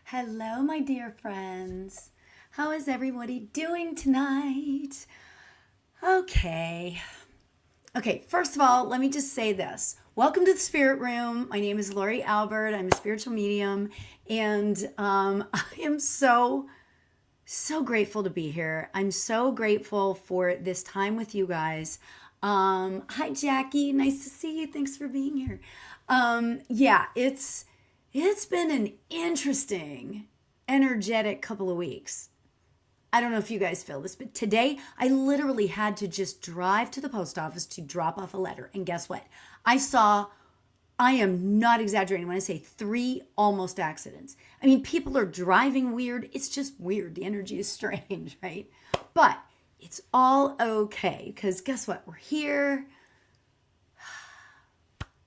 Hello, my dear friends. How is everybody doing tonight? Okay. Okay, first of all, let me just say this. Welcome to the Spirit Room. My name is Lauri Albert. I'm a spiritual medium, and I am so grateful to be here. I'm so grateful for this time with you guys. Hi, Jackie. Nice to see you. Thanks for being here. Yeah, it's been an interesting, energetic couple of weeks. I don't know if you guys feel this, but today I literally had to just drive to the post office to drop off a letter. And guess what? I saw, I am not exaggerating when I say three almost accidents. I mean, people are driving weird. It's just weird. The energy is strange, right? But it's all okay because guess what? We're here,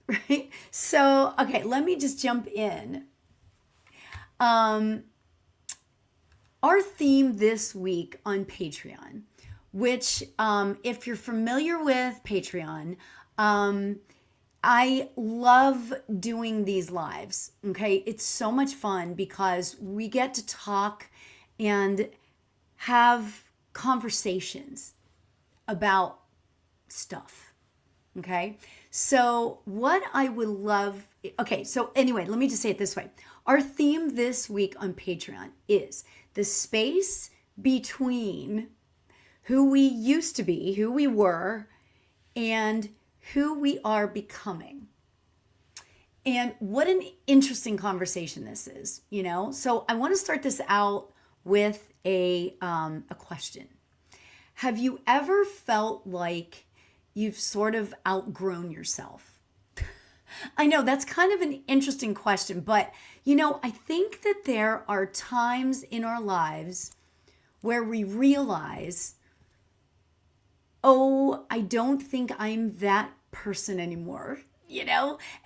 right? So, okay, let me just jump in. Um, our theme this week on Patreon, which, if you're familiar with Patreon, I love doing these lives. Okay. It's so much fun because we get to talk and have conversations about stuff. Okay. So, what I would love, okay. So, anyway, let me just say it this way. Our theme this week on Patreon is the space between who we used to be, who we were, and who we are becoming. And what an interesting conversation this is, you know? So, I want to start this out with a question. Have you ever felt like you've sort of outgrown yourself? I know that's kind of an interesting question, but I think that there are times in our lives where we realize, oh, I don't think I'm that person anymore,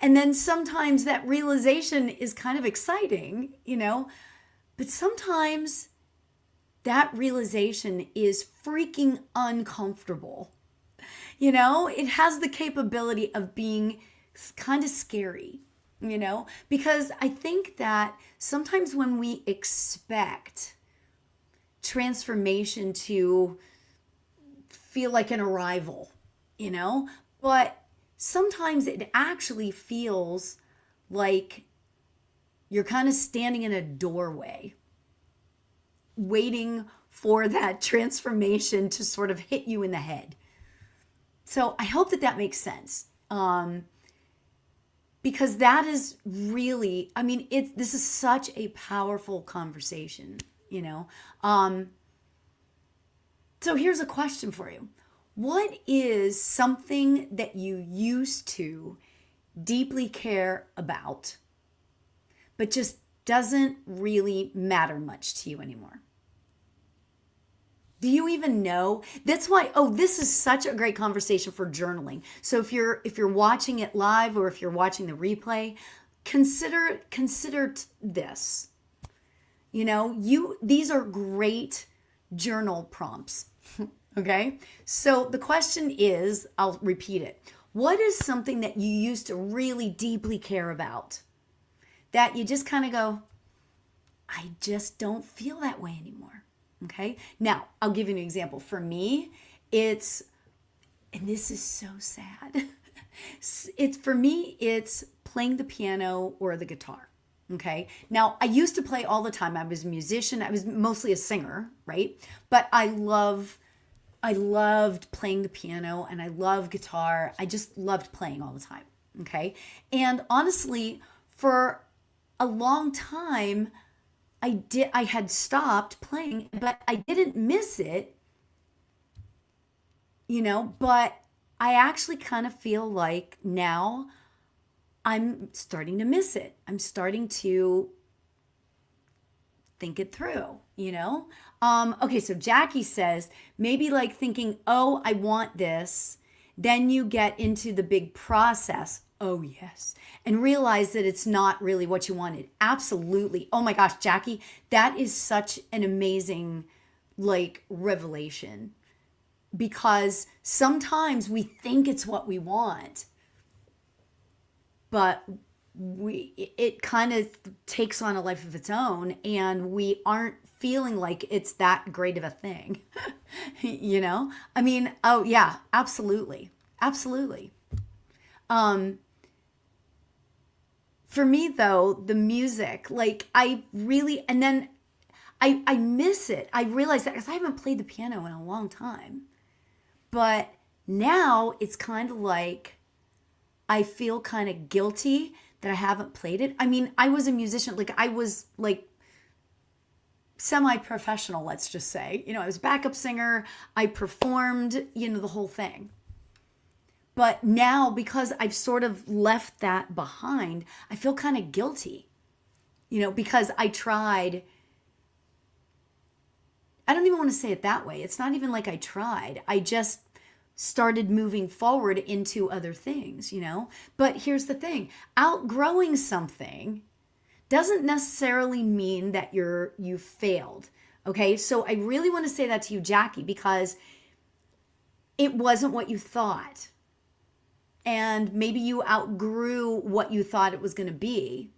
And then sometimes that realization is kind of exciting. But sometimes that realization is freaking uncomfortable. It has the capability of being kind of scary, because I think that sometimes when we expect transformation to feel like an arrival, but sometimes it actually feels like you're kind of standing in a doorway waiting for that transformation to sort of hit you in the head. So I hope that makes sense. Because that is really, I mean, this is such a powerful conversation. So here's a question for you. What is something that you used to deeply care about, but just doesn't really matter much to you anymore? Do you even know? That's why, oh, this is such a great conversation for journaling. So if you're watching it live or if you're watching the replay, consider this. These are great journal prompts. Okay? So the question is, I'll repeat it. What is something that you used to really deeply care about that you just kind of go, I just don't feel that way anymore? Okay. Now, I'll give you an example. For me, and this is so sad. It's playing the piano or the guitar. Okay. Now, I used to play all the time. I was a musician. I was mostly a singer, right? But I loved playing the piano and I love guitar. I just loved playing all the time. Okay. And honestly, for a long time, I had stopped playing, but I didn't miss it, but I actually kind of feel like now I'm starting to miss it. I'm starting to think it through. Okay, so Jackie says maybe like thinking, oh, I want this. Then you get into the big process. Oh, yes. And realize that it's not really what you wanted. Absolutely. Oh my gosh, Jackie, that is such an amazing revelation because sometimes we think it's what we want, but it kind of takes on a life of its own, and we aren't feeling like it's that great of a thing. You know? I mean, oh yeah, absolutely. Absolutely. Um for me though, the music, like I really, and then I miss it. I realize that because I haven't played the piano in a long time. But now it's kind of like I feel kind of guilty that I haven't played it. I mean, I was a musician, like I was like semi-professional, let's just say. You know, I was a backup singer, I performed, you know, the whole thing. But now because I've sort of left that behind, I feel kind of guilty. You know, because I don't even want to say it that way. It's not even like I tried. I just started moving forward into other things, you know? But here's the thing, outgrowing something doesn't necessarily mean that you failed. Okay? So I really want to say that to you, Jackie, because it wasn't what you thought. And maybe you outgrew what you thought it was going to be.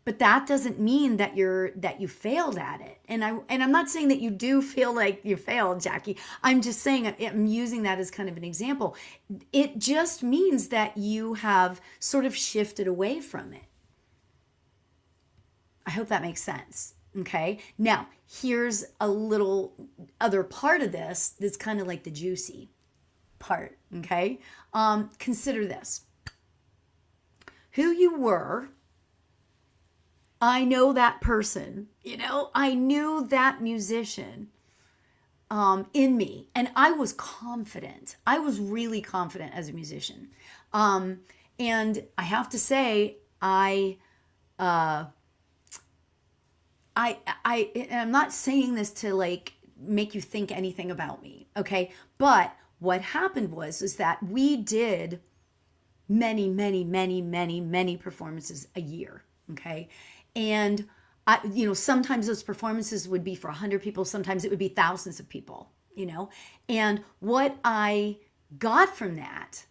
But that doesn't mean that you failed at it. And I'm not saying that you do feel like you failed, Jackie. I'm just saying I'm using that as kind of an example. It just means that you have sort of shifted away from it. I hope that makes sense. Okay. Now, here's a little other part of this that's kind of like the juicy part. Okay. Consider this. Who you were, I know that person, you know, I knew that musician in me, and I was confident. I was really confident as a musician. And I have to say, and I'm not saying this to like make you think anything about me, okay? But what happened is that we did many performances a year, okay? And sometimes those performances would be for 100 people, sometimes it would be thousands of people, you know? And what I got from that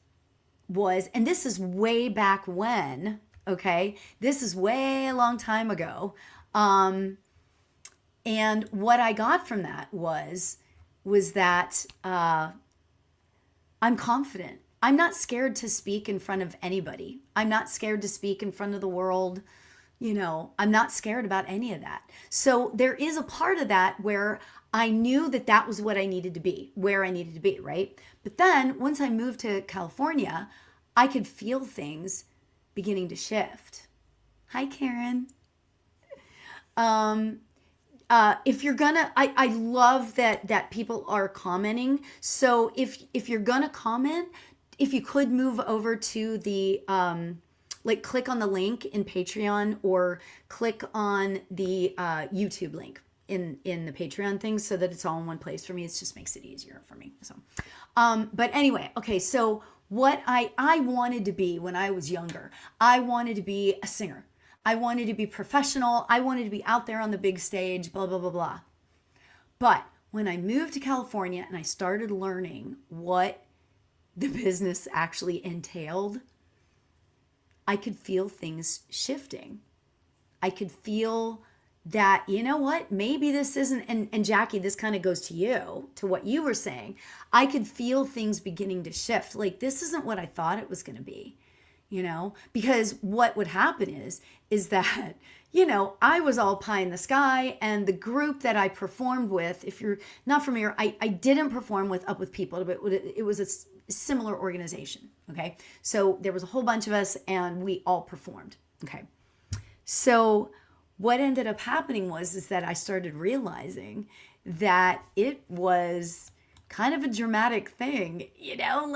was, and this is way back when, okay? This is way a long time ago. And what I got from that was that I'm confident. I'm not scared to speak in front of anybody. I'm not scared to speak in front of the world. You know, I'm not scared about any of that. So there is a part of that where I knew that that was what I needed to be, where I needed to be, right? But then once I moved to California, I could feel things beginning to shift. Hi, Karen. If you're gonna, I love that people are commenting. So if you're gonna comment, if you could move over to the like click on the link in Patreon or click on the YouTube link in the Patreon thing so that it's all in one place for me. It just makes it easier for me. So, but anyway, okay. So what I wanted to be when I was younger, I wanted to be a singer. I wanted to be professional. I wanted to be out there on the big stage, blah, blah, blah, blah. But when I moved to California and I started learning what the business actually entailed, I could feel things shifting. I could feel that, you know what, maybe this isn't, and Jackie, this kind of goes to you, to what you were saying. I could feel things beginning to shift. Like, this isn't what I thought it was going to be, you know, because what would happen is that, you know, I was all pie in the sky, and the group that I performed with, if you're not familiar, I didn't perform with Up With People, but it was a similar organization. Okay. So there was a whole bunch of us and we all performed. Okay. So what ended up happening is that I started realizing that it was kind of a dramatic thing, you know,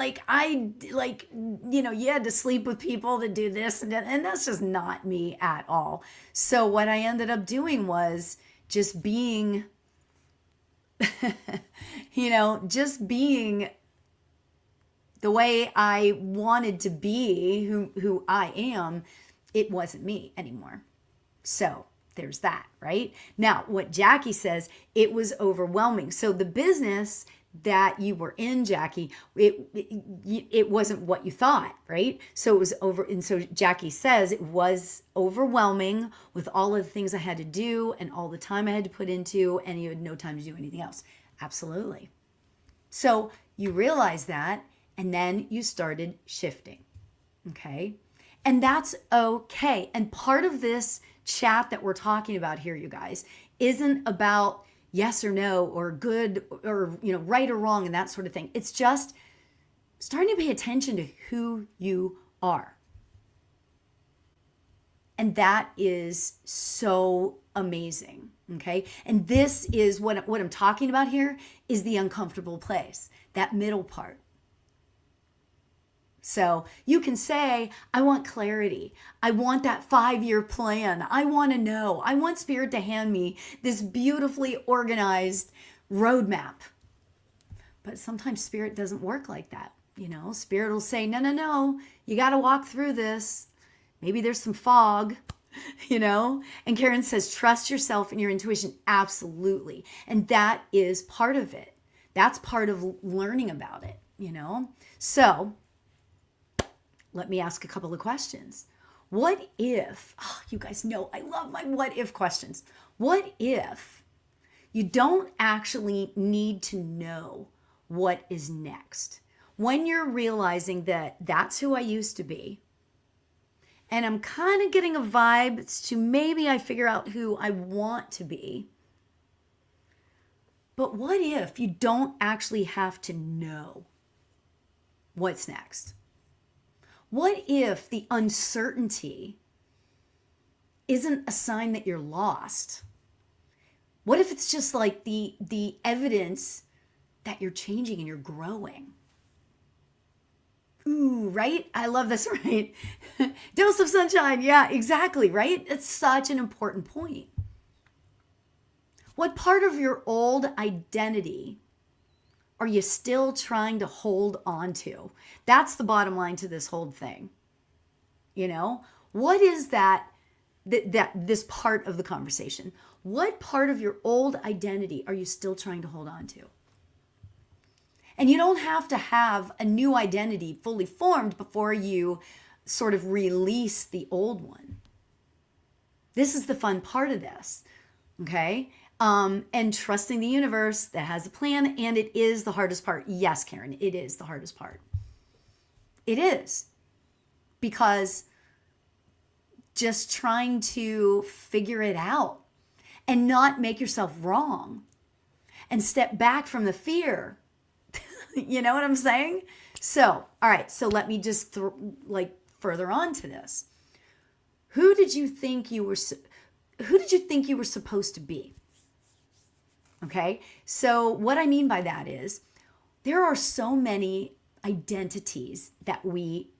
you had to sleep with people to do this and that's just not me at all. So what I ended up doing was just being, just being the way I wanted to be, who I am. It wasn't me anymore. So there's that, right? Now, what Jackie says, it was overwhelming. So the business that you were in, Jackie, it wasn't what you thought, right? So it was over. And so Jackie says it was overwhelming with all of the things I had to do and all the time I had to put into, and you had no time to do anything else. Absolutely. So you realize that, and then you started shifting. Okay. And that's okay. And part of this chat that we're talking about here, you guys, isn't about yes or no or good or, right or wrong and that sort of thing. It's just starting to pay attention to who you are. And that is so amazing. Okay. And this is what I'm talking about here is the uncomfortable place, that middle part. So you can say, I want clarity. I want that 5-year plan. I want to know. I want Spirit to hand me this beautifully organized roadmap. But sometimes Spirit doesn't work like that. Spirit will say, no, you got to walk through this. Maybe there's some fog, And Karen says, trust yourself and your intuition. Absolutely. And that is part of it. That's part of learning about it, So let me ask a couple of questions. What if, you guys know I love my what if questions. What if you don't actually need to know what is next? When you're realizing that that's who I used to be, and I'm kind of getting a vibe to maybe I figure out who I want to be. But what if you don't actually have to know what's next? What if the uncertainty isn't a sign that you're lost? What if it's just like the evidence that you're changing and you're growing? Ooh, right? I love this, right? Dose of sunshine. Yeah, exactly, right? It's such an important point. What part of your old identity are you still trying to hold on to? That's the bottom line to this whole thing. What is that this part of the conversation? What part of your old identity are you still trying to hold on to? And you don't have to have a new identity fully formed before you sort of release the old one. This is the fun part of this, okay? And trusting the universe that has a plan, and it is the hardest part. Yes, Karen, it is the hardest part. It is. Because just trying to figure it out and not make yourself wrong and step back from the fear. You know what I'm saying? So, all right, so let me just further on to this. Who did you think you were supposed to be? Okay? So, what I mean by that is there are so many identities that we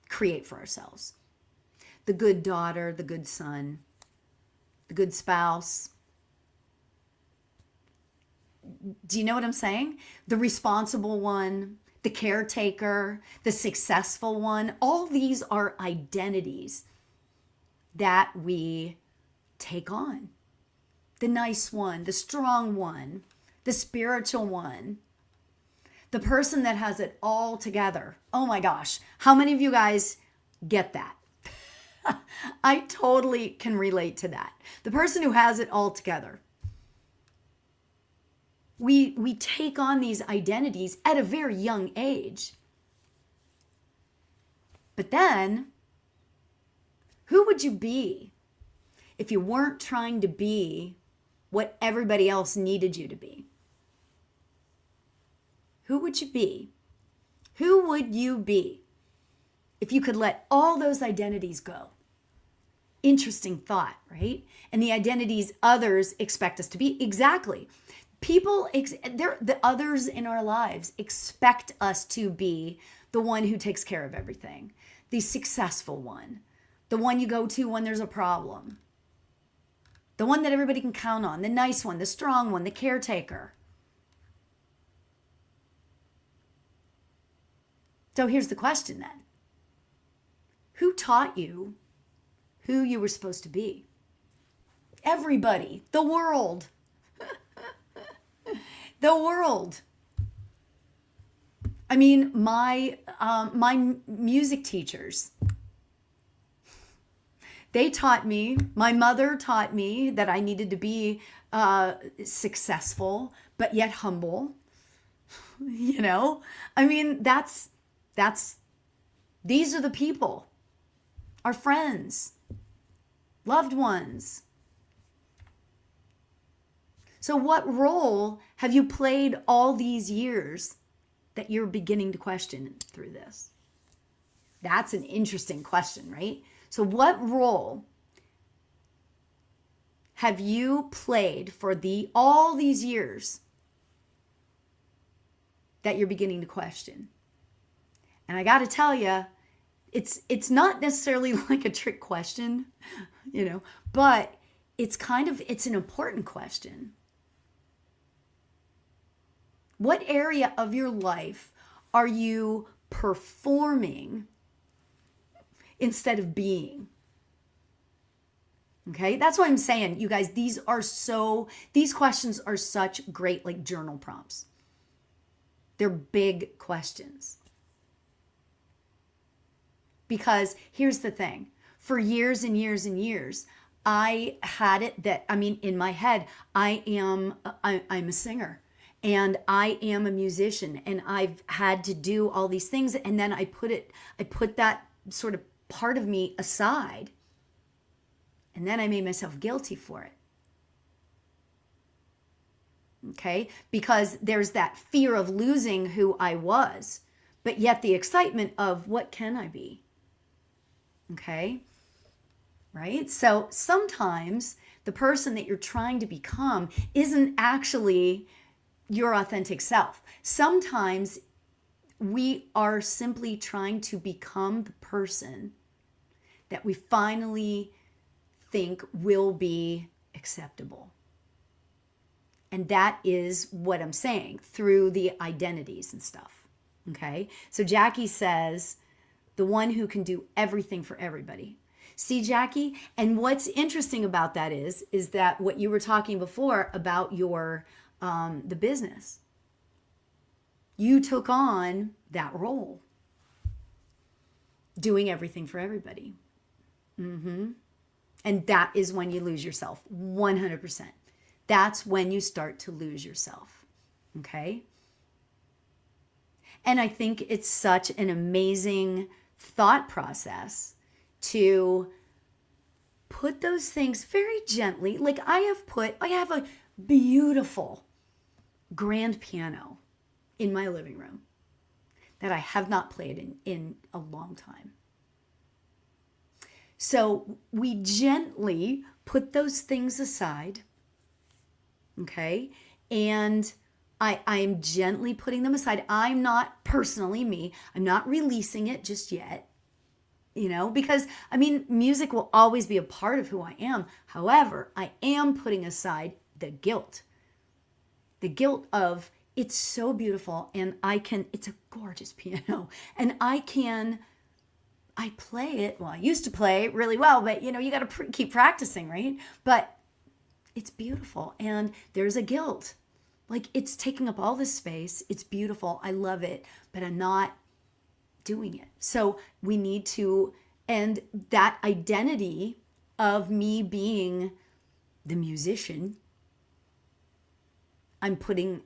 create for ourselves. The good daughter, the good son, the good spouse. Do you know what I'm saying? The responsible one, the caretaker, the successful one. All these are identities that we take on. The nice one, the strong one, the spiritual one, the person that has it all together. Oh my gosh. How many of you guys get that? I totally can relate to that. The person who has it all together. We take on these identities at a very young age. But then, who would you be if you weren't trying to be what everybody else needed you to be? Who would you be? Who would you be if you could let all those identities go? Interesting thought, right? And the identities others expect us to be. Exactly. The others in our lives expect us to be the one who takes care of everything, the successful one, the one you go to when there's a problem, the one that everybody can count on, the nice one, the strong one, the caretaker. So here's the question then. Who taught you who you were supposed to be? Everybody, the world. The world. I mean, my music teachers, they taught me, my mother taught me that I needed to be successful, but yet humble. You know, I mean, these are the people, our friends, loved ones. So, what role have you played all these years that you're beginning to question through this? That's an interesting question, right? So, what role have you played for all these years that you're beginning to question? And I got to tell you, it's not necessarily like a trick question, but it's an important question. What area of your life are you performing instead of being? Okay, that's what I'm saying, you guys. These questions are such great, like, journal prompts. They're big questions. Because here's the thing, for years and years and years, I had it that, in my head, I'm a singer and I am a musician and I've had to do all these things. And then I put that sort of part of me aside. And then I made myself guilty for it. Okay? Because there's that fear of losing who I was, but yet the excitement of what can I be? Okay? Right? So sometimes the person that you're trying to become isn't actually your authentic self. Sometimes we are simply trying to become the person that we finally think will be acceptable. And that is what I'm saying through the identities and stuff. Okay? So Jackie says, the one who can do everything for everybody. See, Jackie? And what's interesting about that is that what you were talking before about your the business. You took on that role. Doing everything for everybody. And that is when you lose yourself, 100%. That's when you start to lose yourself, okay? And I think it's such an amazing thought process to put those things very gently. Like I have a beautiful grand piano in my living room that I have not played in a long time. So we gently put those things aside, okay? And I'm gently putting them aside. I'm not personally me. I'm not releasing it just yet, because music will always be a part of who I am. However, I am putting aside the guilt of it's so beautiful and it's a gorgeous piano and I play it. Well, I used to play it really well, but you got to keep practicing, right? But it's beautiful and there's a guilt. Like it's taking up all this space. It's beautiful. I love it, but I'm not doing it. So we need to, and that identity of me being the musician, I'm putting,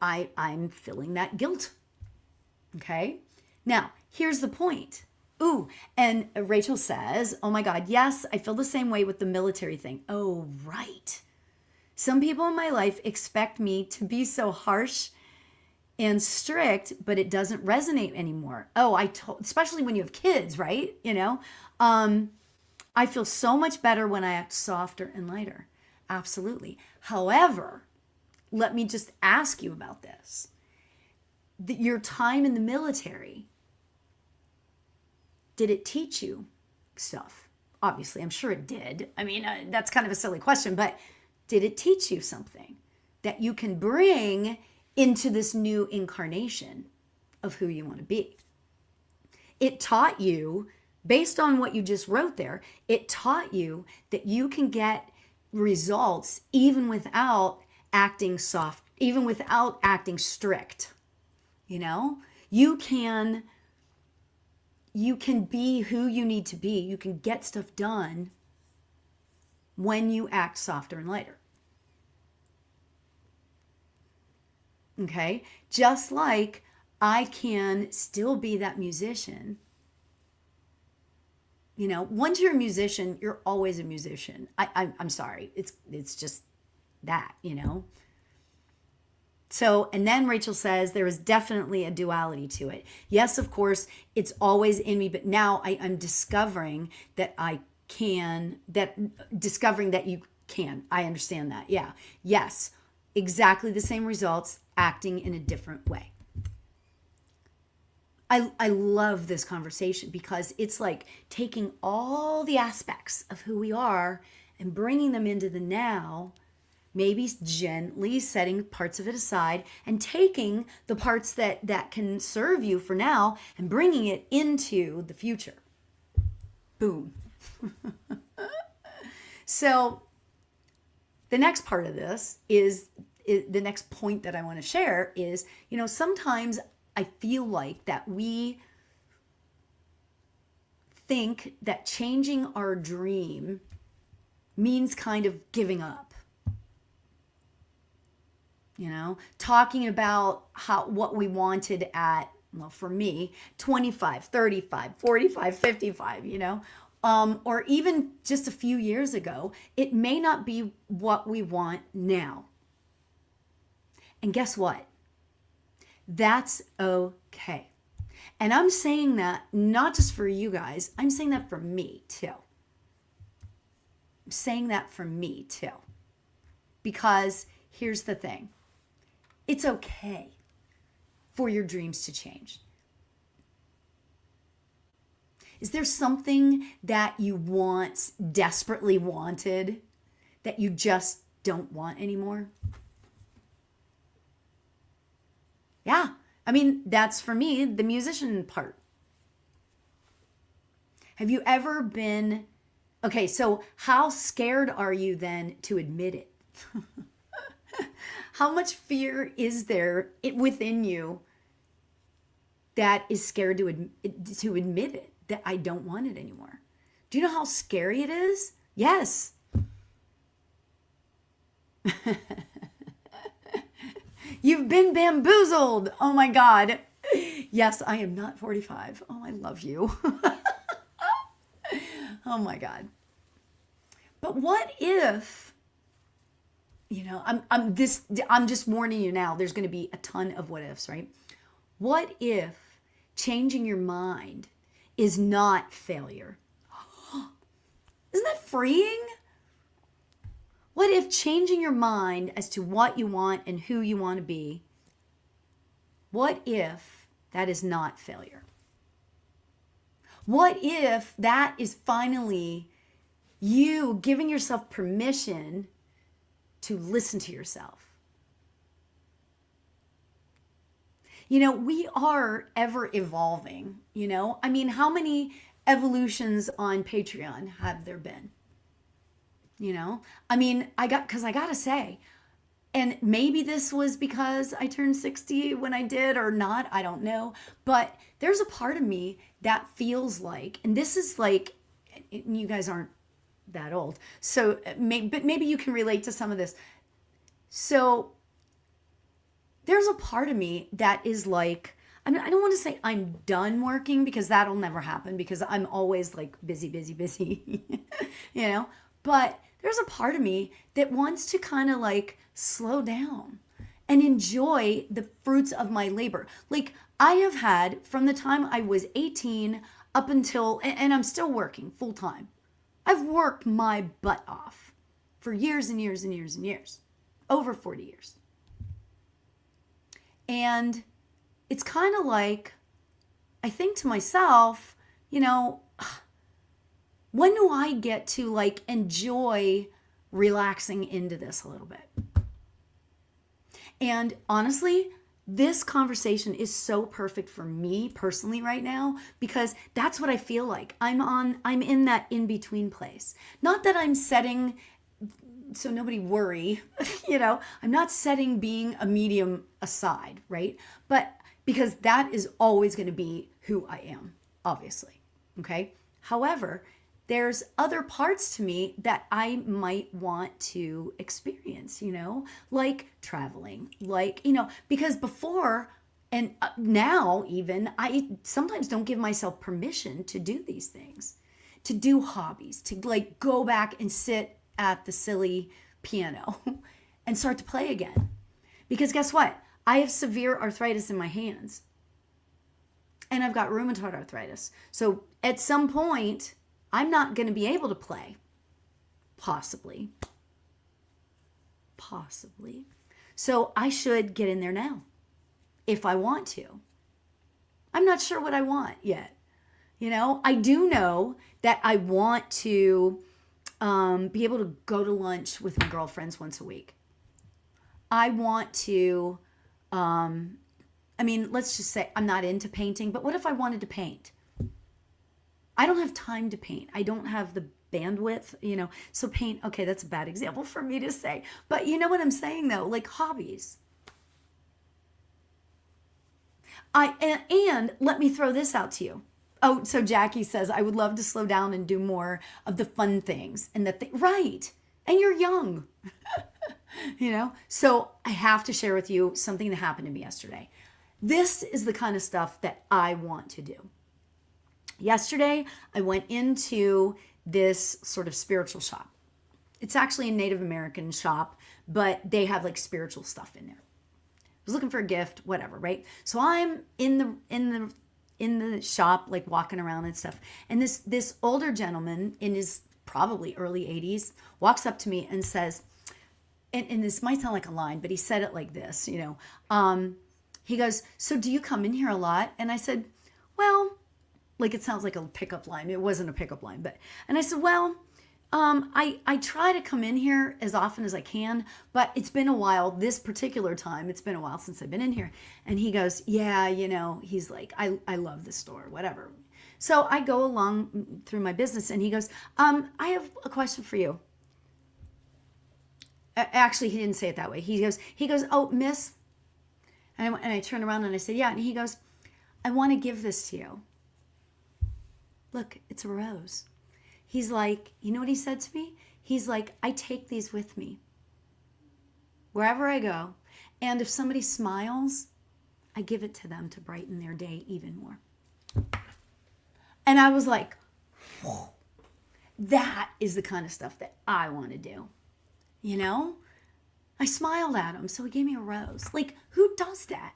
I'm filling that guilt. Okay. Now, here's the point. Ooh, and Rachel says, oh my God, yes, I feel the same way with the military thing. Oh, right. Some people in my life expect me to be so harsh and strict, but it doesn't resonate anymore. Oh, especially when you have kids, right? I feel so much better when I act softer and lighter. Absolutely. However, let me just ask you about this. Your time in the military, did it teach you stuff? Obviously, I'm sure it did. That's kind of a silly question, but did it teach you something that you can bring into this new incarnation of who you want to be? It taught you, based on what you just wrote there, it taught you that you can get results even without acting soft even without acting strict. You know, you can be who you need to be. You can get stuff done when you act softer and lighter. Okay? Just like I can still be that musician. You know, once you're a musician, you're always a musician. I'm sorry. It's just that, you know. So, and then Rachel says there is definitely a duality to it. Yes, of course, it's always in me, but now I'm discovering that discovering that you can. I understand that. Yeah. Yes, exactly the same results, acting in a different way. I love this conversation because it's like taking all the aspects of who we are and bringing them into the now, maybe gently setting parts of it aside and taking the parts that can serve you for now and bringing it into the future. Boom. So the next part of this is the next point that I want to share is, you know, sometimes I feel like that we think that changing our dream means kind of giving up. You know, talking about what we wanted at, well, for me, 25, 35, 45, 55, you know, or even just a few years ago, it may not be what we want now. And guess what? That's okay. And I'm saying that not just for you guys, I'm saying that for me too. I'm saying that for me too. Because here's the thing. It's okay for your dreams to change. Is there something that you once desperately wanted that you just don't want anymore? Yeah, I mean, that's for me, the musician part. Have you ever been, okay, so how scared are you then to admit it? How much fear is there within you that is scared to admit it, that I don't want it anymore? Do you know how scary it is? Yes. You've been bamboozled. Oh my God. Yes, I am not 45. Oh, I love you. Oh my God. But what if, you know, I'm just warning you now, there's going to be a ton of what ifs, right? What if changing your mind is not failure? Isn't that freeing? What if changing your mind as to what you want and who you want to be, what if that is not failure? What if that is finally you giving yourself permission to listen to yourself? You know, we are ever evolving, you know? I mean, how many evolutions on Patreon have there been? You know, I mean, because I gotta say, and maybe this was because I turned 60 when I did or not, I don't know. But there's a part of me that feels like, and this is like, you guys aren't that old, so but maybe you can relate to some of this. So there's a part of me that is like, I mean, I don't want to say I'm done working because that'll never happen because I'm always like busy, you know, but there's a part of me that wants to kind of like slow down and enjoy the fruits of my labor. Like I have had from the time I was 18 up until, and I'm still working full time. I've worked my butt off for years and years and years and years, over 40 years. And it's kind of like, I think to myself, you know, when do I get to like enjoy relaxing into this a little bit? And honestly, this conversation is so perfect for me personally right now because that's what I feel like. I'm in that in-between place. Not that I'm setting so nobody worry, I'm not setting being a medium aside, right? But because that is always going to be who I am, obviously. Okay. However, there's other parts to me that I might want to experience, like traveling, because before and now even I sometimes don't give myself permission to do these things, to do hobbies, to like go back and sit at the silly piano and start to play again. Because guess what? I have severe arthritis in my hands and I've got rheumatoid arthritis. So at some point, I'm not going to be able to play. Possibly. So I should get in there now if I want to. I'm not sure what I want yet. I do know that I want to be able to go to lunch with my girlfriends once a week. I want to, let's just say I'm not into painting, but what if I wanted to paint? I don't have time to paint. I don't have the bandwidth, so paint, okay, that's a bad example for me to say. But you know what I'm saying though, like hobbies. And let me throw this out to you. Oh, so Jackie says, I would love to slow down and do more of the fun things. And right. And you're young, So I have to share with you something that happened to me yesterday. This is the kind of stuff that I want to do. Yesterday, I went into this sort of spiritual shop. It's actually a Native American shop, but they have like spiritual stuff in there. I was looking for a gift, whatever, right? So I'm in the shop, like walking around and stuff. And this older gentleman in his probably early 80s walks up to me and says, and this might sound like a line, but he said it like this, he goes, so do you come in here a lot? And I said, well, like it sounds like a pickup line. It wasn't a pickup line, and I said, well, I try to come in here as often as I can, but it's been a while. This particular time, it's been a while since I've been in here. And he goes, yeah, he's like, I love this store, whatever. So I go along through my business and he goes, I have a question for you. Actually, he didn't say it that way. He goes, oh, miss. And I turned around and I said, yeah. And he goes, I want to give this to you. Look, it's a rose. He's like, you know what he said to me? He's like, I take these with me wherever I go. And if somebody smiles, I give it to them to brighten their day even more. And I was like, whoa, that is the kind of stuff that I want to do. I smiled at him, so he gave me a rose. Like, who does that?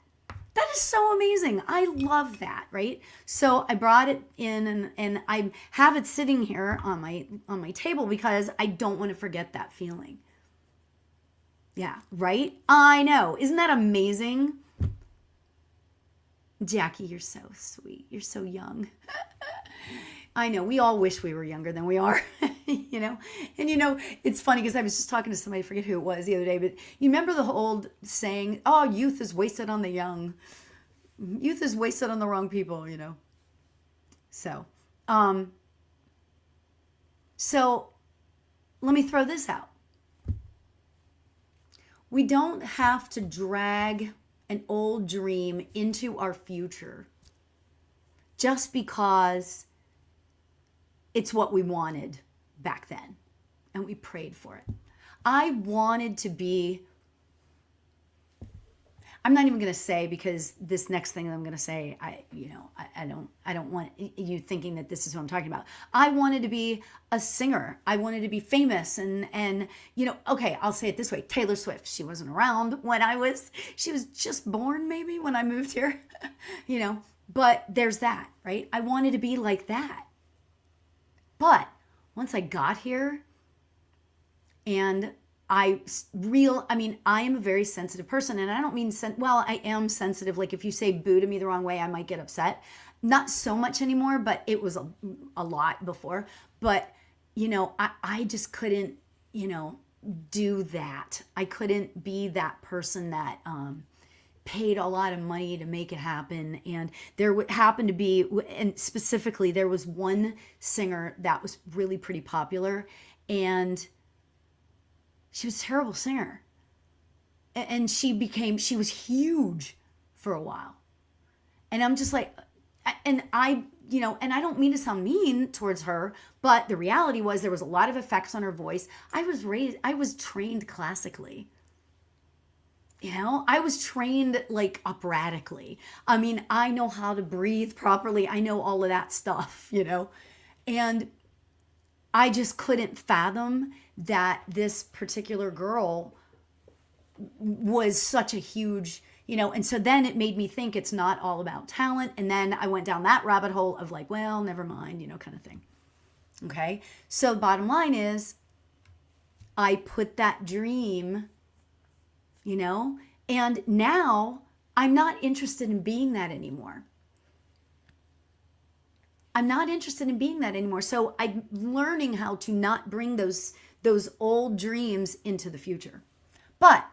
That is so amazing. I love that, right? So I brought it in and I have it sitting here on my table because I don't want to forget that feeling. Yeah, right? I know. Isn't that amazing? Jackie, you're so sweet. You're so young. I know. We all wish we were younger than we are, And it's funny because I was just talking to somebody, I forget who it was the other day, but you remember the old saying, oh, youth is wasted on the young. Youth is wasted on the wrong people, So, so let me throw this out. We don't have to drag an old dream into our future just because it's what we wanted back then and we prayed for it. I wanted to be, I'm not even going to say, because this next thing that I'm going to say, I don't want you thinking that this is what I'm talking about. I wanted to be a singer. I wanted to be famous and okay, I'll say it this way. Taylor Swift, she wasn't around when she was just born maybe when I moved here, but there's that, right? I wanted to be like that. But once I got here and I am a very sensitive person, and I don't mean, I am sensitive. Like if you say boo to me the wrong way, I might get upset. Not so much anymore, but it was a lot before. But, I just couldn't, do that. I couldn't be that person that paid a lot of money to make it happen. And there happened to be, and specifically, there was one singer that was really pretty popular, and She was a terrible singer. And she was huge for a while. And I'm just like, and and I don't mean to sound mean towards her, but the reality was there was a lot of effects on her voice. I was trained classically. I was trained like operatically. I mean, I know how to breathe properly. I know all of that stuff. And I just couldn't fathom that this particular girl was such a huge, and so then it made me think it's not all about talent. And then I went down that rabbit hole of like, well, never mind, kind of thing. Okay. So the bottom line is I put that dream, and now I'm not interested in being that anymore. I'm not interested in being that anymore. So I'm learning how to not bring those old dreams into the future. But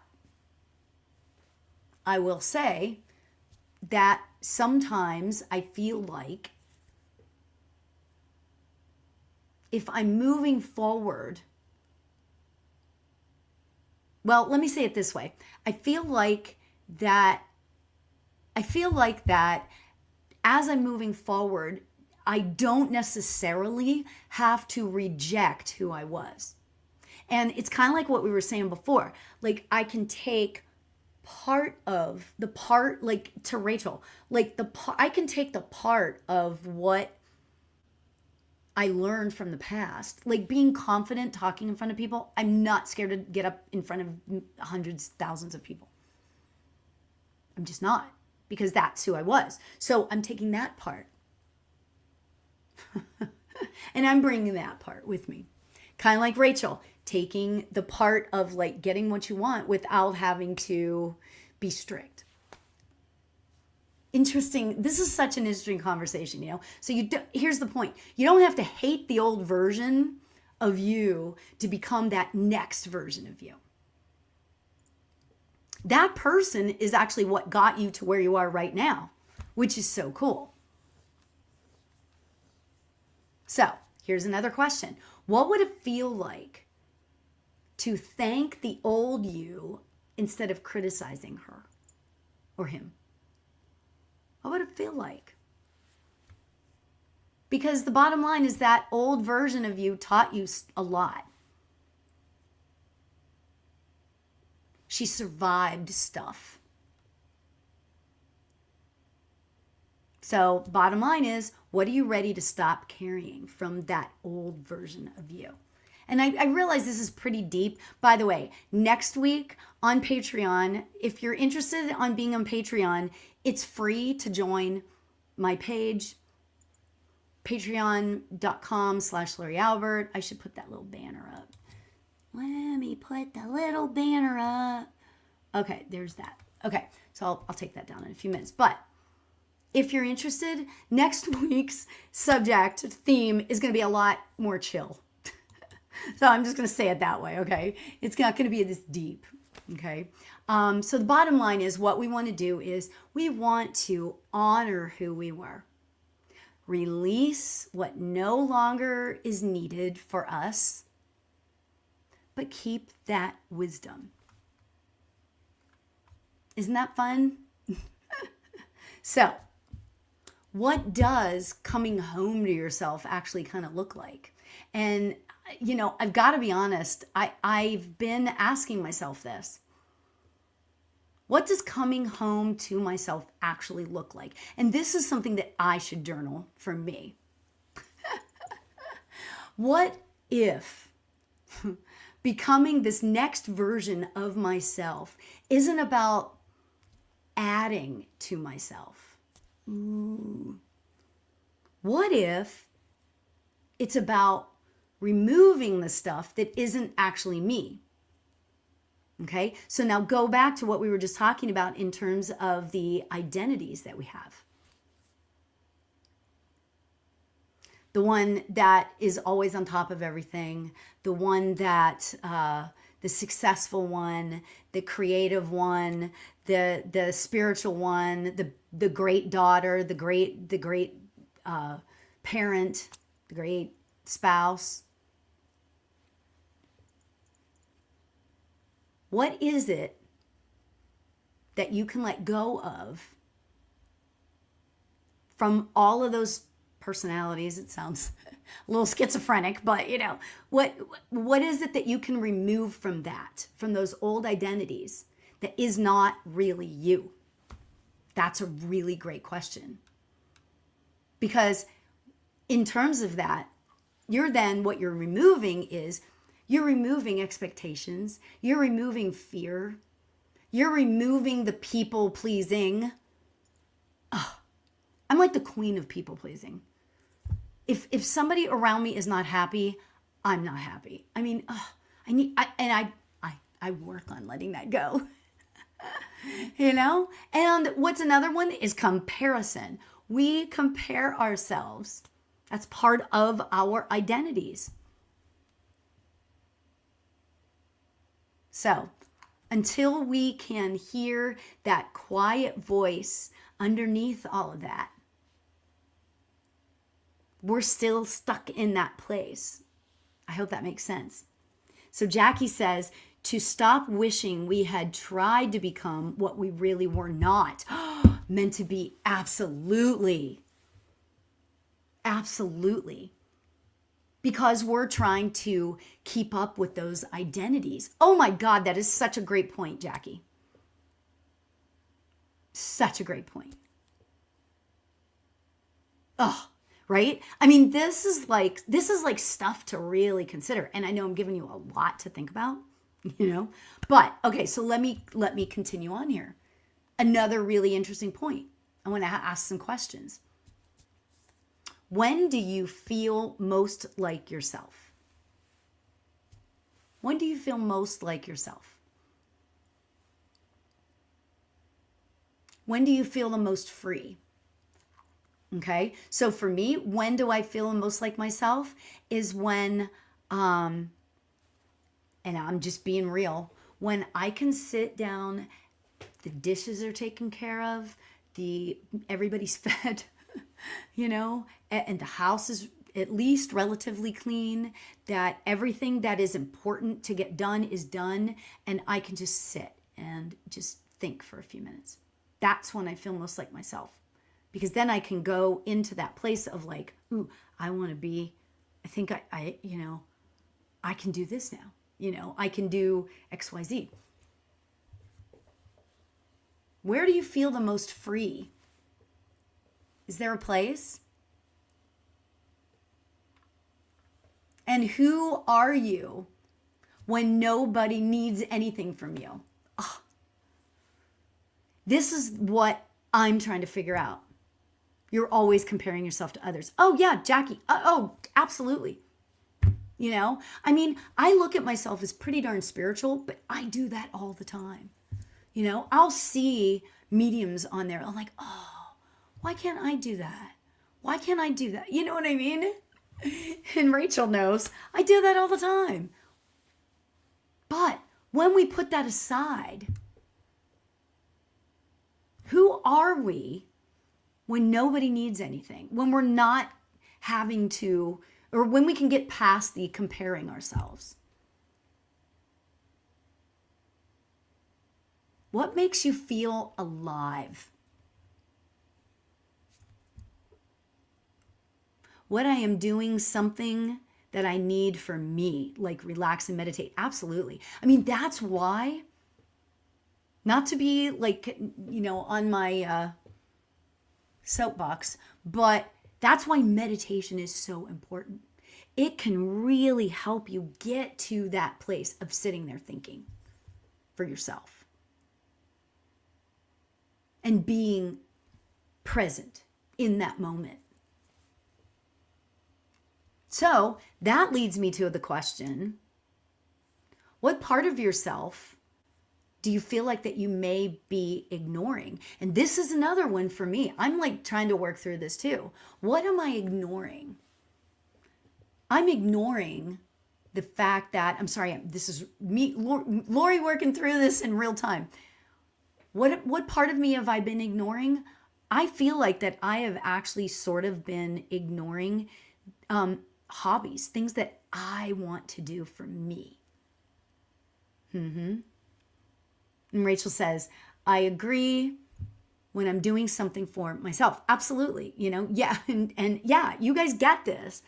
I will say that sometimes I feel like if I'm moving forward, well, let me say it this way. I feel like that as I'm moving forward, I don't necessarily have to reject who I was. And it's kind of like what we were saying before. Like I can take like to Rachel, like I can take the part of what I learned from the past, like being confident talking in front of people. I'm not scared to get up in front of hundreds, thousands of people. I'm just not, because that's who I was. So I'm taking that part and I'm bringing that part with me. Kind of like Rachel, taking the part of like getting what you want without having to be strict. Interesting. This is such an interesting conversation, So here's the point. You don't have to hate the old version of you to become that next version of you. That person is actually what got you to where you are right now, which is so cool. So here's another question. What would it feel like to thank the old you instead of criticizing her or him? What would it feel like? Because the bottom line is that old version of you taught you a lot. She survived stuff. So bottom line is, what are you ready to stop carrying from that old version of you? And I realize this is pretty deep. By the way, next week on Patreon, if you're interested on being on Patreon, it's free to join my page, patreon.com/Lauri Albert. I should put that little banner up. Let me put the little banner up. Okay, there's that. Okay, so I'll take that down in a few minutes. But if you're interested, next week's subject theme is going to be a lot more chill. So I'm just going to say it that way, okay? It's not going to be this deep, okay? So the bottom line is what we want to do is we want to honor who we were. Release what no longer is needed for us, but keep that wisdom. Isn't that fun? So, what does coming home to yourself actually kind of look like? And, I've got to be honest, I've been asking myself this. What does coming home to myself actually look like? And this is something that I should journal for me. What if becoming this next version of myself isn't about adding to myself? Ooh. What if it's about removing the stuff that isn't actually me? Okay, so now go back to what we were just talking about in terms of the identities that we have. The one that is always on top of everything, the one that, the successful one, the creative one, the spiritual one, the great daughter, the great parent, the great spouse. What is it that you can let go of from all of those personalities? It sounds a little schizophrenic, but what is it that you can remove from that, from those old identities that is not really you? That's a really great question. Because in terms of that, what you're removing is you're removing expectations, you're removing fear, you're removing the people pleasing. I'm like the queen of people pleasing. If somebody around me is not happy, I'm not happy. I mean, I work on letting that go. And what's another one is comparison. We compare ourselves. That's part of our identities. So until we can hear that quiet voice underneath all of that, we're still stuck in that place. I hope that makes sense. So Jackie says, to stop wishing we had tried to become what we really were not. Meant to be. Absolutely. Absolutely. Because we're trying to keep up with those identities. Oh my God, that is such a great point, Jackie. Such a great point. Oh, right? I mean, this is like stuff to really consider. And I know I'm giving you a lot to think about, But okay, so let me continue on here. Another really interesting point. I want to ask some questions. When do you feel most like yourself? When do you feel most like yourself? When do you feel the most free? Okay, so for me, when do I feel the most like myself is when, and I'm just being real, when I can sit down, the dishes are taken care of, everybody's fed, and the house is at least relatively clean, that everything that is important to get done is done, and I can just sit and just think for a few minutes. That's when I feel most like myself. Because then I can go into that place of like, ooh, I want to be, I think I can do this now. I can do XYZ. Where do you feel the most free? Is there a place? And who are you when nobody needs anything from you? Oh, this is what I'm trying to figure out. You're always comparing yourself to others. Oh yeah, Jackie. Oh, absolutely. I mean, I look at myself as pretty darn spiritual, but I do that all the time. I'll see mediums on there. I'm like, oh, why can't I do that? Why can't I do that? You know what I mean? And Rachel knows I do that all the time. But when we put that aside, who are we when nobody needs anything? When we're not having to, or when we can get past the comparing ourselves? What makes you feel alive? What I am doing something that I need for me, like relax and meditate. Absolutely. I mean, that's why, not to be like, on my soapbox, but that's why meditation is so important. It can really help you get to that place of sitting there thinking for yourself and being present in that moment. So that leads me to the question, what part of yourself do you feel like that you may be ignoring? And this is another one for me. I'm like trying to work through this too. What am I ignoring? I'm ignoring the fact that, I'm sorry, this is me, Lauri working through this in real time. What part of me have I been ignoring? I feel like that I have actually sort of been ignoring hobbies, things that I want to do for me. And Rachel says, I agree when I'm doing something for myself. Absolutely. Yeah. And yeah, you guys get this.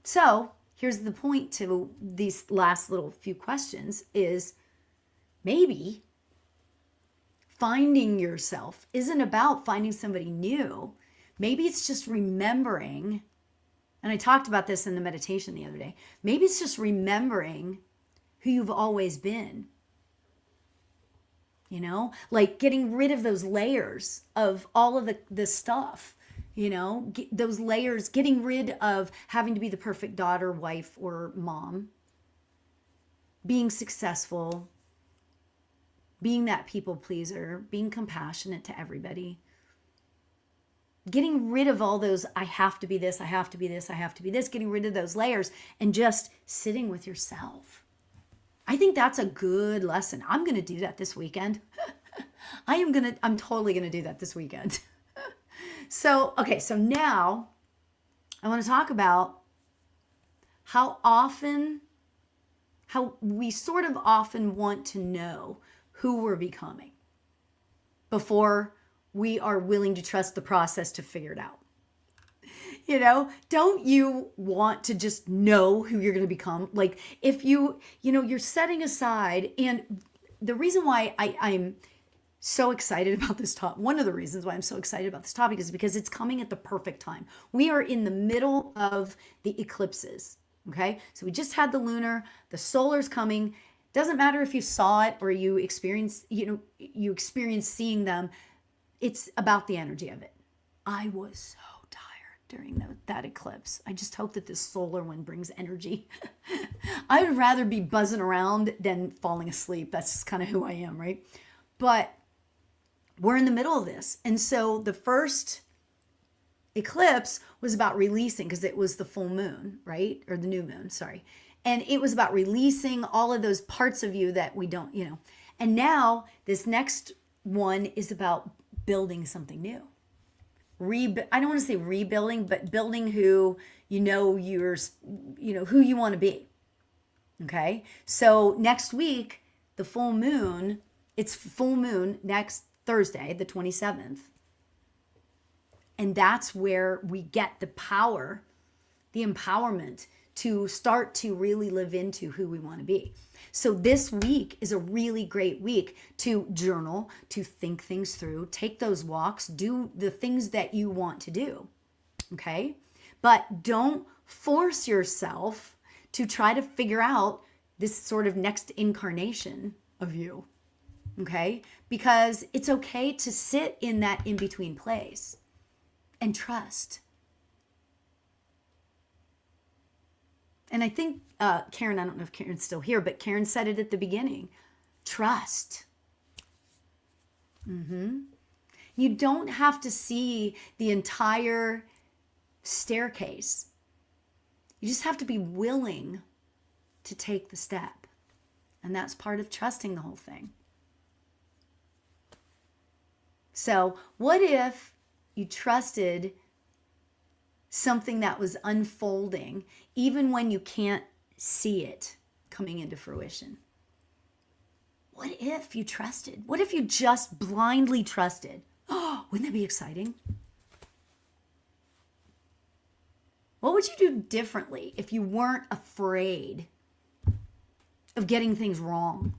So here's the point to these last little few questions is maybe finding yourself isn't about finding somebody new. Maybe it's just remembering, and I talked about this in the meditation the other day. Maybe it's just remembering who you've always been. Like getting rid of those layers of all of the stuff, those layers, getting rid of having to be the perfect daughter, wife, or mom, being successful, being that people pleaser, being compassionate to everybody, getting rid of all those, I have to be this, I have to be this, I have to be this, getting rid of those layers and just sitting with yourself. I think that's a good lesson. I'm going to do that this weekend. I'm totally going to do that this weekend. So now I want to talk about how we sort of often want to know who we're becoming before we are willing to trust the process to figure it out. Don't you want to just know who you're going to become? Like if you're setting aside, and the reason why I'm so excited about this topic, one of the reasons why I'm so excited about this topic is because it's coming at the perfect time. We are in the middle of the eclipses. Okay. So we just had the lunar, the solar's coming. Doesn't matter if you saw it or you experience seeing them. It's about the energy of it. I was so during that eclipse. I just hope that this solar one brings energy. I would rather be buzzing around than falling asleep. That's just kind of who I am, right? But we're in the middle of this. And so the first eclipse was about releasing, because it was the full moon, right? Or the new moon, sorry. And it was about releasing all of those parts of you that we don't, And now this next one is about building something new. I don't want to say rebuilding, but building who who you want to be. Okay. So next week, it's full moon next Thursday, the 27th. And that's where we get the power, the empowerment to start to really live into who we want to be. So this week is a really great week to journal, to think things through, take those walks, do the things that you want to do. Okay? But don't force yourself to try to figure out this sort of next incarnation of you. Okay? Because it's okay to sit in that in-between place and trust. And I think Karen, I don't know if Karen's still here, but Karen said it at the beginning. Trust. You don't have to see the entire staircase. You just have to be willing to take the step. And that's part of trusting the whole thing. So what if you trusted something that was unfolding, even when you can't see it coming into fruition? What if you trusted? What if you just blindly trusted? Oh, wouldn't that be exciting? What would you do differently if you weren't afraid of getting things wrong?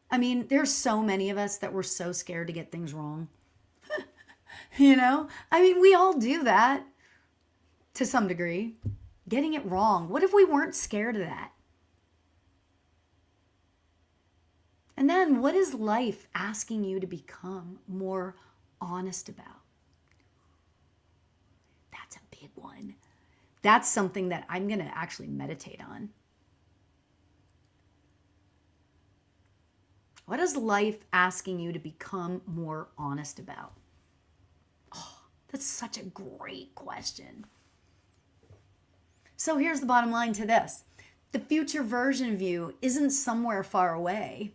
I mean, there's so many of us that were so scared to get things wrong. I mean, we all do that to some degree. Getting it wrong. What if we weren't scared of that? And then what is life asking you to become more honest about? That's a big one. That's something that I'm going to actually meditate on. What is life asking you to become more honest about? Oh, that's such a great question. So here's the bottom line to this. The future version of you isn't somewhere far away.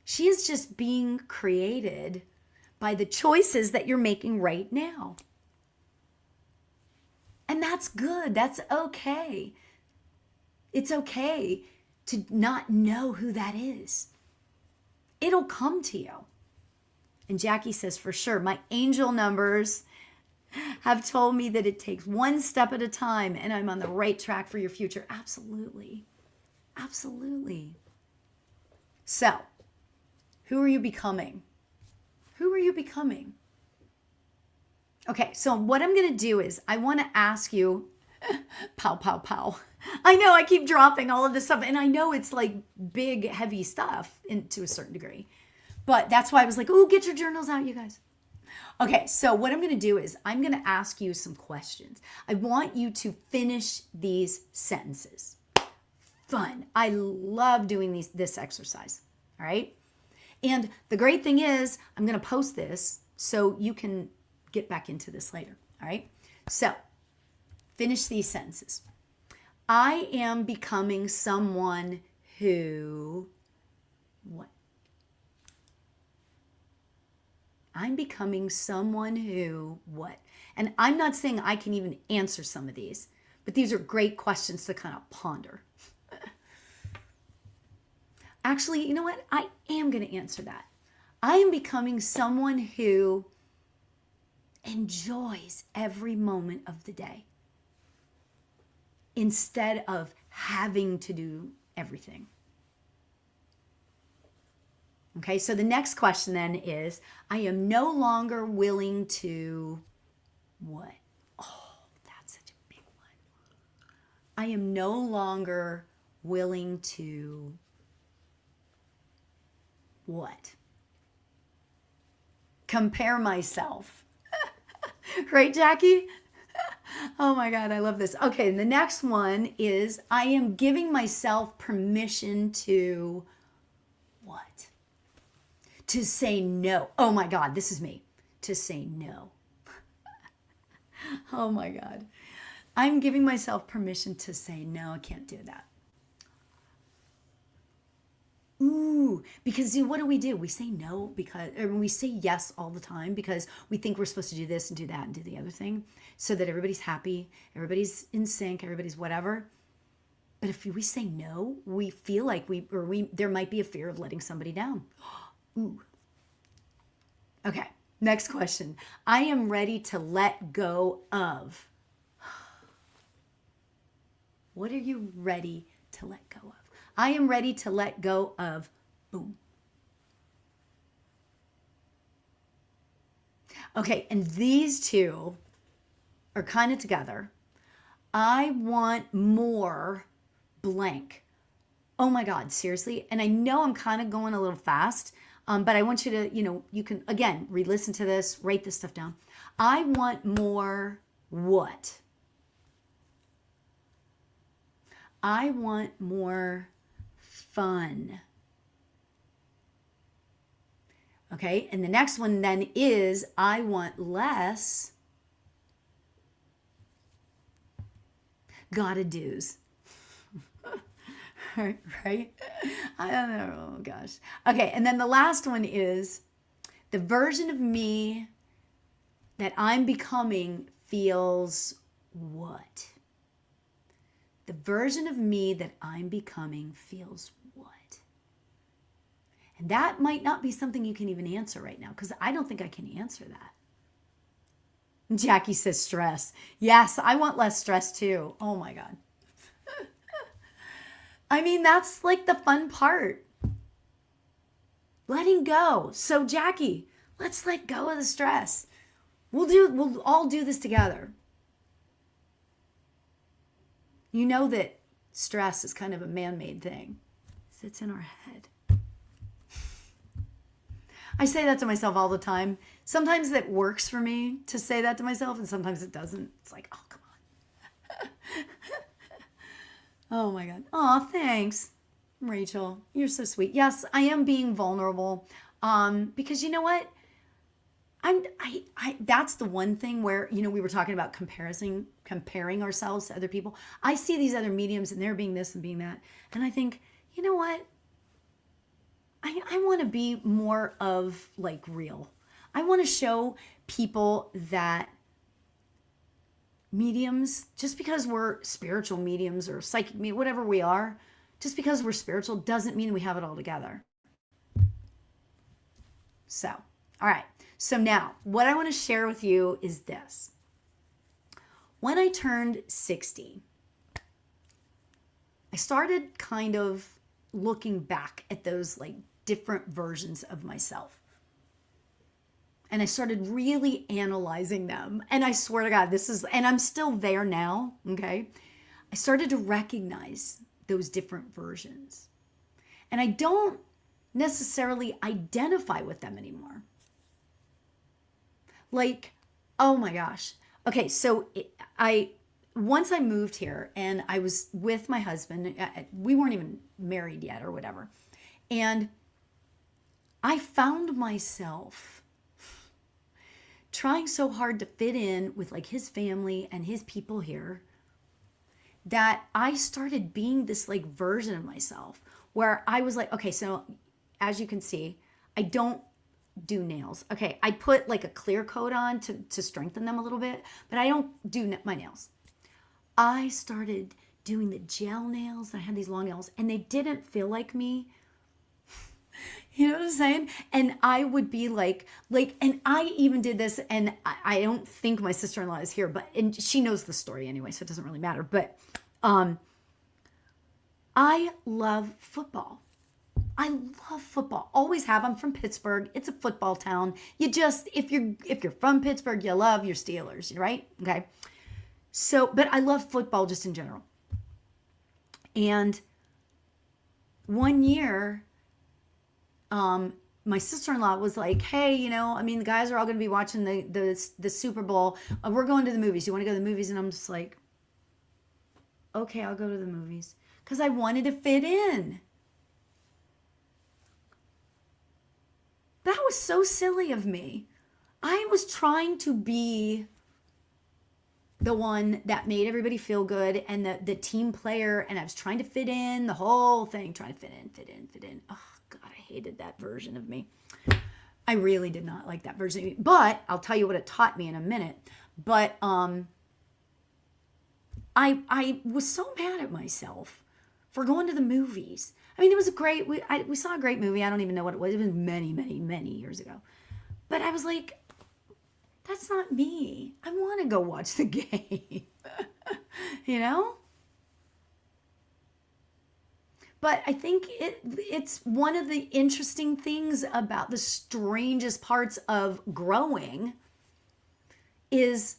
She is just being created by the choices that you're making right now. And that's good. That's okay. It's okay to not know who that is. It'll come to you. And Jackie says, for sure, my angel numbers have told me that it takes one step at a time and I'm on the right track for your future. Absolutely. Absolutely. So, who are you becoming? Who are you becoming? Okay, so what I'm going to do is I want to ask you, pow, pow, pow. I know I keep dropping all of this stuff, and I know it's like big, heavy stuff to a certain degree. But that's why I was like, oh, get your journals out, you guys. Okay, so what I'm going to do is I'm going to ask you some questions. I want you to finish these sentences. Fun. I love doing this exercise. All right? And the great thing is I'm going to post this so you can get back into this later. All right? So, finish these sentences. I am becoming someone who what? I'm becoming someone who what? And I'm not saying I can even answer some of these, but these are great questions to kind of ponder. Actually, you know what? I am going to answer that. I am becoming someone who enjoys every moment of the day instead of having to do everything. Okay, so the next question then is, I am no longer willing to what? Oh, that's such a big one. I am no longer willing to what? Compare myself. Right, Jackie? Oh my God, I love this. Okay, the next one is I am giving myself permission to what? To say no. Oh my God, this is me. To say no. Oh my God. I'm giving myself permission to say no, I can't do that. Ooh, because what do? We say no because, or we say yes all the time because we think we're supposed to do this and do that and do the other thing so that everybody's happy, everybody's in sync, everybody's whatever. But if we say no, we feel like there might be a fear of letting somebody down. Ooh. Okay, next question. I am ready to let go of. What are you ready to let go of? I am ready to let go of boom. Okay, and these two are kind of together. I want more blank. Oh my God, seriously? And I know I'm kind of going a little fast, but I want you to, you can, again, re-listen to this, write this stuff down. I want more what? I want more fun. Okay, and the next one then is I want less gotta do's. Right? I don't know. Oh gosh. Okay, and then the last one is the version of me that I'm becoming feels what? The version of me that I'm becoming feels what? And that might not be something you can even answer right now because I don't think I can answer that. Jackie says stress. Yes, I want less stress too. Oh my God. I mean, that's like the fun part. Letting go. So Jackie, let's let go of the stress. We'll all do this together. You know that stress is kind of a man-made thing. It sits in our head. I say that to myself all the time. Sometimes that works for me to say that to myself, and sometimes it doesn't. It's like, oh, come on. Oh my God. Oh, thanks, Rachel. You're so sweet. Yes, I am being vulnerable. Because you know what? That's the one thing where, we were talking about comparing ourselves to other people. I see these other mediums and they're being this and being that. And I think, you know what? I want to be more of like real. I want to show people that mediums, just because we're spiritual mediums or psychic medium, whatever we are, just because we're spiritual doesn't mean we have it all together. So, all right. So now what I want to share with you is this. When I turned 60, I started kind of looking back at those like different versions of myself. And I started really analyzing them. And I swear to God, and I'm still there now, okay? I started to recognize those different versions. And I don't necessarily identify with them anymore. Like, oh my gosh. Okay, so once I moved here and I was with my husband, we weren't even married yet or whatever. And I found myself trying so hard to fit in with like his family and his people here that I started being this like version of myself where I was like, okay, so as you can see, I don't do nails. Okay, I put like a clear coat on to strengthen them a little bit, but I don't do my nails. I started doing the gel nails. I had these long nails and they didn't feel like me. You know what I'm saying? And I would be like, and I even did this, and I don't think my sister-in-law is here, and she knows the story anyway, so it doesn't really matter. But I love football. I love football. Always have. I'm from Pittsburgh. It's a football town. If you're from Pittsburgh, you love your Steelers, right? Okay. So, but I love football just in general. And one year, my sister-in-law was like, hey, the guys are all going to be watching the Super Bowl. We're going to the movies. You want to go to the movies? And I'm just like, okay, I'll go to the movies. Because I wanted to fit in. That was so silly of me. I was trying to be the one that made everybody feel good and the team player, and I was trying to fit in, the whole thing, trying to fit in. Oh, God, I hated that version of me. I really did not like that version of me. But I'll tell you what it taught me in a minute. But I was so mad at myself for going to the movies. I mean, it was we saw a great movie. I don't even know what it was. It was many, many, many years ago. But I was like, that's not me. I want to go watch the game. But I think it's one of the interesting things about the strangest parts of growing is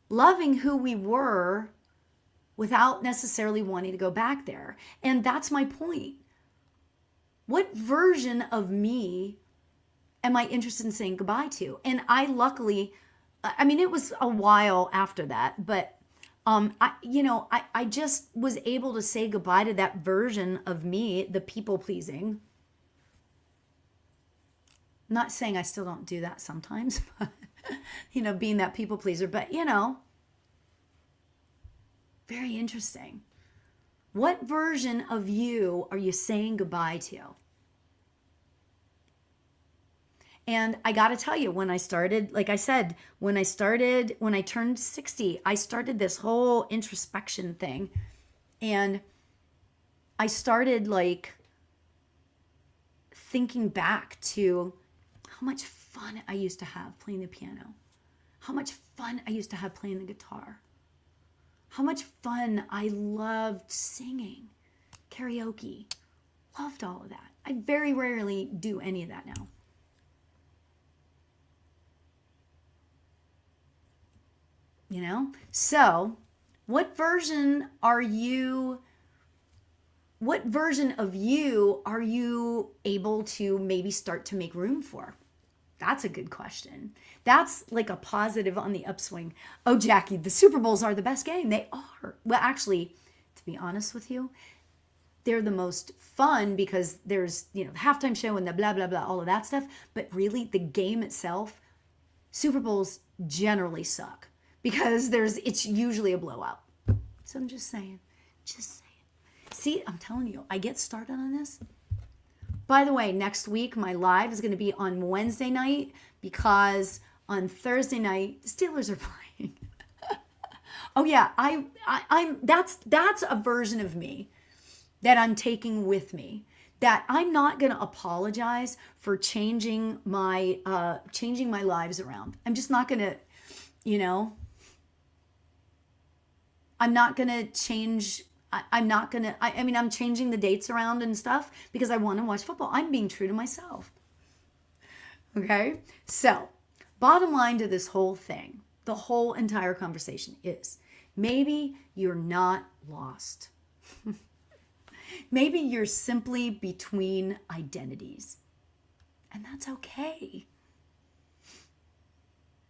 loving who we were without necessarily wanting to go back there. And that's my point. What version of me am I interested in saying goodbye to? And I luckily, it was a while after that, but I just was able to say goodbye to that version of me, the people pleasing. I'm not saying I still don't do that sometimes, but, being that people pleaser, but, very interesting. What version of you are you saying goodbye to? And I got to tell you, when I started, like I said, when I turned 60, I started this whole introspection thing. And I started like thinking back to how much fun I used to have playing the piano, how much fun I used to have playing the guitar, how much fun I loved singing, karaoke, loved all of that. I very rarely do any of that now. So what version of you are you able to maybe start to make room for? That's a good question. That's like a positive on the upswing. Oh, Jackie, the Super Bowls are the best game. They are. Well, actually, to be honest with you, they're the most fun because there's, the halftime show and the blah, blah, blah, all of that stuff. But really, the game itself, Super Bowls generally suck. Because it's usually a blowout. So I'm just saying. See, I'm telling you, I get started on this. By the way, next week, my live is going to be on Wednesday night because on Thursday night, the Steelers are playing. Oh yeah, I'm that's a version of me that I'm taking with me. That I'm not going to apologize for changing my lives around. I'm just not going to, you know, I'm not going to change. I'm not going to, I mean, I'm changing the dates around and stuff because I want to watch football. I'm being true to myself. Okay. So, bottom line to this whole thing, the whole entire conversation is maybe you're not lost. Maybe you're simply between identities, and that's okay.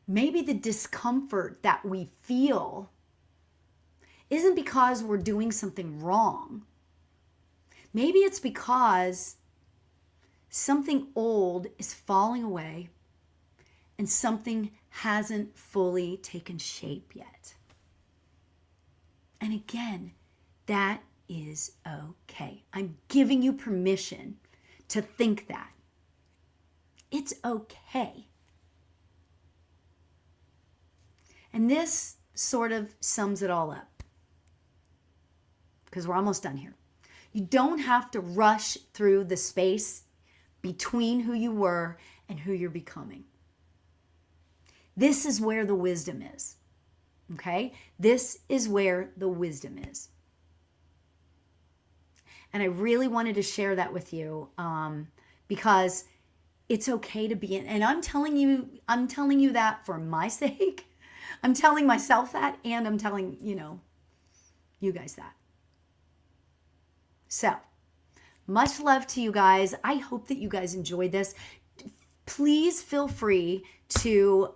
Maybe the discomfort that we feel isn't because we're doing something wrong. Maybe it's because something old is falling away and something hasn't fully taken shape yet. And again, that is okay. I'm giving you permission to think that. It's okay. And this sort of sums it all up because we're almost done here. You don't have to rush through the space between who you were and who you're becoming. This is where the wisdom is. Okay? This is where the wisdom is. And I really wanted to share that with you because it's okay to be in. And I'm telling you that for my sake. I'm telling myself that, and I'm telling, you guys that. So, much love to you guys. I hope that you guys enjoyed this. Please feel free to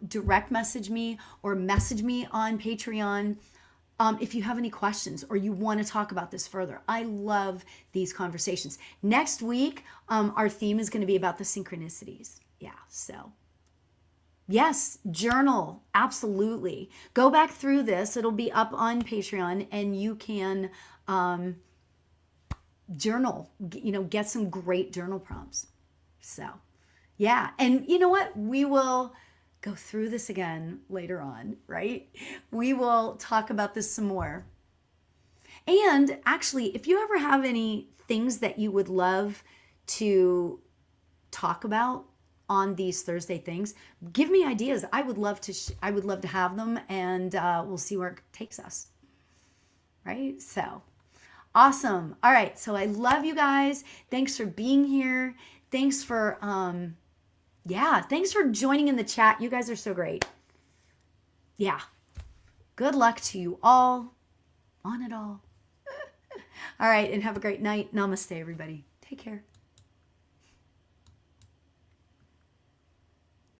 direct message me or message me on Patreon if you have any questions or you want to talk about this further. I love these conversations. Next week, our theme is going to be about the synchronicities. Yeah, so yes, journal, absolutely. Go back through this. It'll be up on Patreon and you can journal, get some great journal prompts. So, yeah. And you know what? We will go through this again later on, right? We will talk about this some more. And actually, if you ever have any things that you would love to talk about on these Thursday things, give me ideas. I would love to have them, and we'll see where it takes us. Right? So, awesome. All right. So I love you guys. Thanks for being here. Thanks for thanks for joining in the chat. You guys are so great. Yeah. Good luck to you all on it all. All right, and have a great night. Namaste, everybody. Take care.